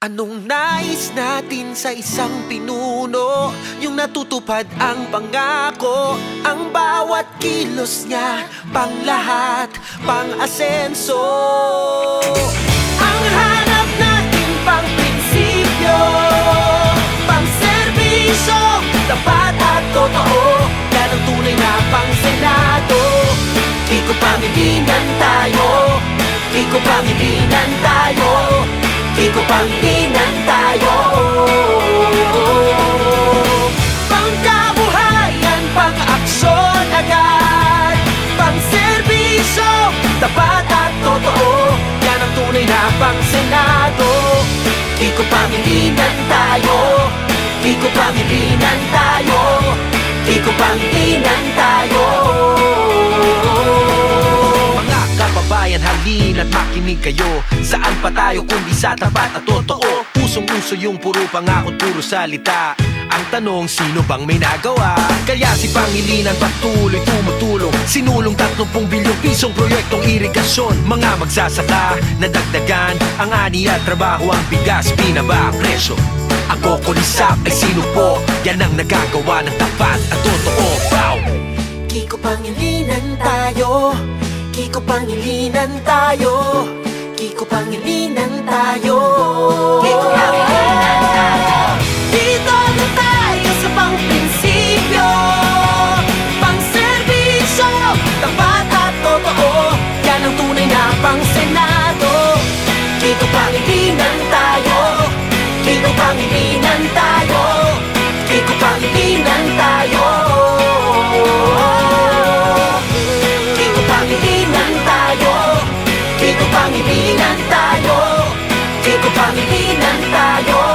Anong nais natin sa isang pinuno? Yung natutupad ang pangako. Ang bawat kilos niya, pang lahat, pang asenso. Ang hanap natin pang prinsipyo, pang serbisyo, tapat at totoo. Yan ang tunay na pang senado. Kiko Pangilinan tayo, Kiko Pangilinan tayo, Kiko Pangilinan tayo. Pangkabuhayan, pang-aksyon agad, pang-serbisyo, tapat at totoo. Yan ang tunay na pang-senado. Kiko Pangilinan tayo, Kiko Pangilinan tayo, Kiko Pangilinan tayo. Kababayan, halina't makinig kayo. Saan pa tayo kundi sa tapat at totoo? Pusong-puso yung puro pangako, puro salita. Ang tanong, sino bang may nagawa? Kaya si Pangilinan patuloy tumutulong. Sinulong 30 bilyong pisong proyektong irigasyon. Mga magsasaka, nadagdagan ang ani at trabaho. Ang bigas, binaba ang presyo. Ang kukulisap ay sino po? Yan ang nagagawa ng tapat at totoo. Wow! Kiko Pangilinan tayo, Kiko Pangilinan tayo, Kiko Pangilinan tayo, Kiko Pangilinan tayo. Dito na tayo sa pang-prinsipyo, pang-serbisyo, tapat at totoo. Yan ang tunay na pang-senado. Kiko Pangilinan tayo, Kiko Pangilinan tayo, Kiko Pangilinan tayo. Pangilinan tayo, Kiko Pangilinan tayo, Kiko Pangilinan tayo.